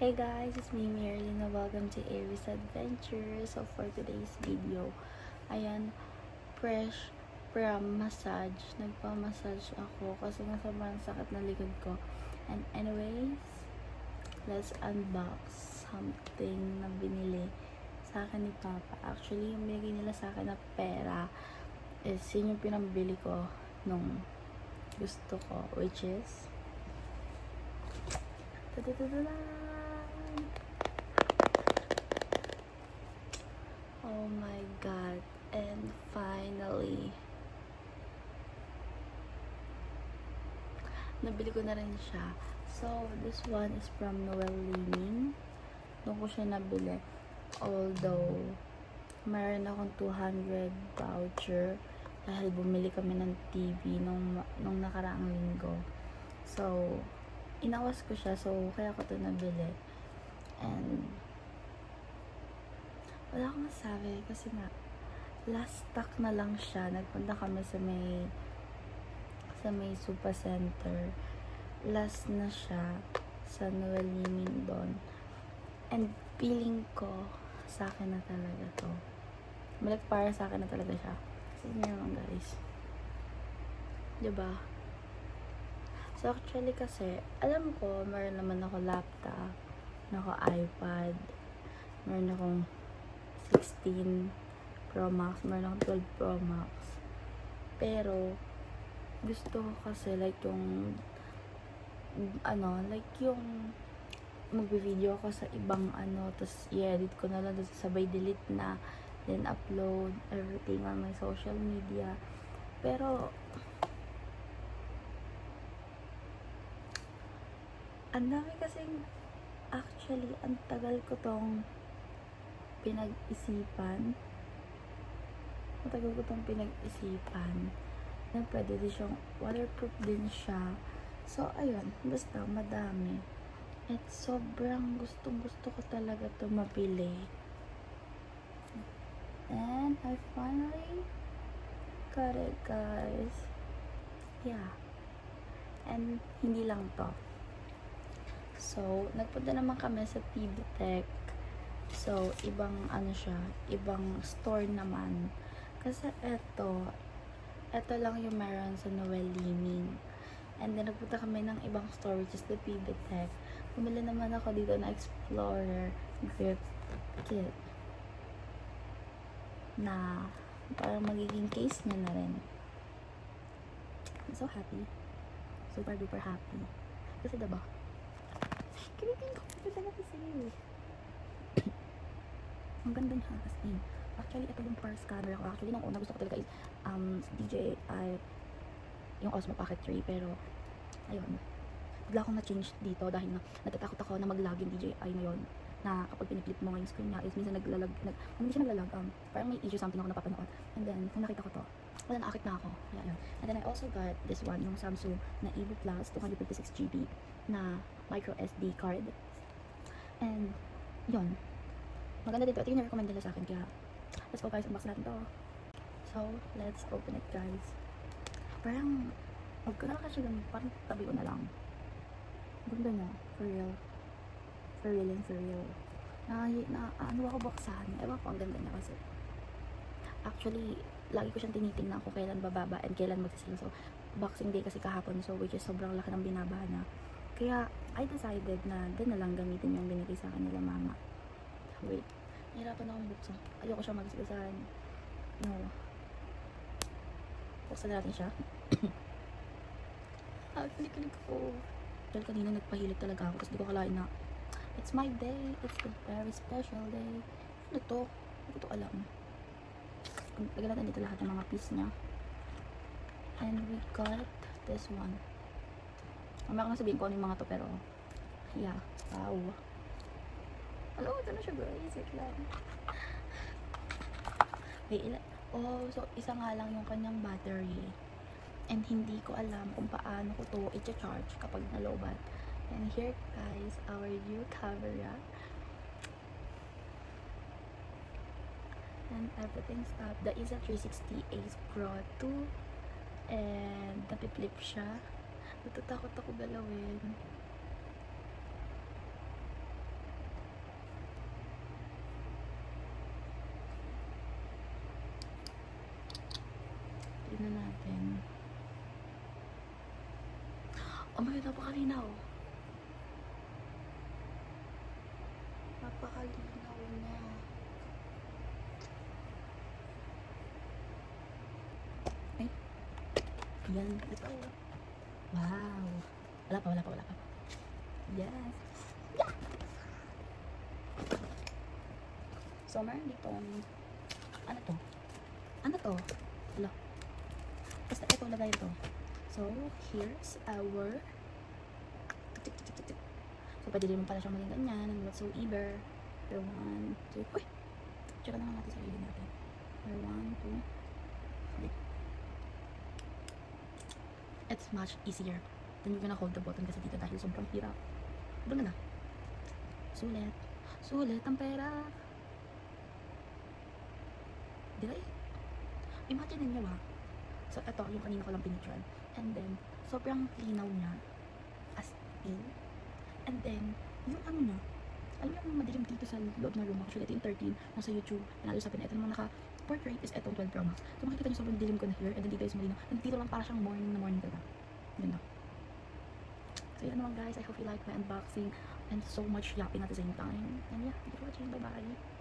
Hey guys, it's me Marilyn. Welcome to Aries Adventure. So for today's video, ayan, fresh from massage. Nagpa-massage ako kasi nga sobrang sakit na likod ko. And anyways, let's unbox something na binili sa akin ni Papa. Actually, yung binigay nila sa akin na pera is yun yung pinambili ko nung gusto ko, which is ta-da-da-da-da! Oh my god, and finally nabili ko na rin siya. So this one is from Noel Leaning. Doon ko siya nabili, although meron akong 200 voucher dahil bumili kami ng TV nung nakaraang linggo. So inawas ko siya, so kaya ko to nabili. And wala akong masabi kasi nga last stock na lang siya. Nagpunta kami sa may Supa Center. Last na siya sa Noel Leaning doon. And feeling ko sa akin na talaga to. Balik para sa akin na talaga siya. Kasi yun naman guys, diba? So actually kasi, alam ko, meron naman ako laptop, meron ako iPad, meron akong 16 Pro Max, meron akong 12 Pro Max. Pero, gusto ko kasi like yung, yung magbe-video ako sa ibang tapos i-edit ko na lang, tapos sabay delete na, then upload everything on my social media. Pero, ang dami kasing, actually, ang tagal ko tong pinag-isipan. Na pwede din siyang waterproof din siya. So, ayun, basta madami. At sobrang gustong-gusto ko talaga to mabili. And I finally got it, guys. Yeah. And hindi lang to. So, nagpunta naman kami sa TV Tech. So, ibang ibang store naman. Kasi eto lang yung meron sa Noel Leaning. And then, nagpunta kami ng ibang store, which is the TV Tech. Bumili naman ako dito na Explorer Grip Kit. Na, parang magiging case niya na rin. I'm so happy. Super duper happy. Kasi diba? Kinitin ko. Ito na kasi ang ganda niya as in. Actually, ito yung first camera ko. Actually, nung una gusto ko talaga is DJI yung Osmo Pocket 3. Pero, ayun. Bigla akong na-change dito dahil natatakot ako na mag-lag yung DJI na yun. Na kapag piniplit mo yung screen niya is minsan hindi siya naglalag. Parang may issue something ako napapanood. And then, nung nakita ko to, wala, naakit na ako. Kaya yun. And then I also got this one, yung Samsung na Evo Plus 256GB na micro SD card. And, yun. Maganda dito. Ito yung na-recommend nila sa akin. Kaya, let's go guys, unbox natin to. So, let's open it guys. Parang, huwag ko na kasi ganun. Parang tabi ko na lang. Ganda niya. For real. For real and for real. Ano ako buksan. Ewan ko, ang ganda niya kasi. Actually, lagi ko siyang tinitingnan kung kailan bababa and kailan magsisale. So, Boxing Day kasi kahapon. So, which is sobrang laki ng binaba na. Kaya, I decided na din na lang gamitin yung binigay sa akin nila mama. Wait. Nahirapan akong buksan. Ayoko siya magsigasan. No. Buksan natin siya. Kilig ko. Dahil kanina nagpahilig talaga ako. Tapos di ko kalain na it's my day. It's a very special day. Ano to? Hindi ko to alam. Lagyan natin dito lahat ng mga piece niya. And we got this one. Mamaya ko na sabihin ko ano yung mga to, pero yeah. Wow. Alam, ito na siya guys. Wait lang. So isa nga lang yung kanyang battery. And hindi ko alam kung paano ko to i-charge kapag nalobat. And here guys, our new camera. And everything's up. The Insta360 Ace Pro 2. And napiflip siya. Natatakot ako galawin. na natin. Oh my God, napakalinaw. Napakalinaw niya. Ay. Yan. Ito. Wow. Wala pa. Yes. Yeah. So, meron dito. Ano to? Wala. Basta ito, lagay ito. So, here's our... So, pwede din pala siyang maging ganyan, and whatsoever. Pero 1, 2, uy! Tsaka na lang natin sa sarili natin. Pero 1, 2, 3. It's much easier. Then you're gonna hold the button kasi dito dahil sobrang hirap. Doon na. Sulit ang pera. Diba eh? Imagine ninyo So, ito, yung kanina ko lang pinicturean. And then, sobrang linaw niya. As in. And then, yung ano na, alam mo yung madilim dito sa loob ng room. Actually, ito yung 13. Nasa YouTube. Nalusapin na ito. Yung naka-portrait is itong 12 Pro Max. So, makikita nyo sobrang dilim ko na here. And then dito is malinaw. And dito lang para siyang morning talaga. Yun na. So, yun naman guys. I hope you like my unboxing. And so much yapping at the same time. And yeah, thank you for watching. Bye-bye.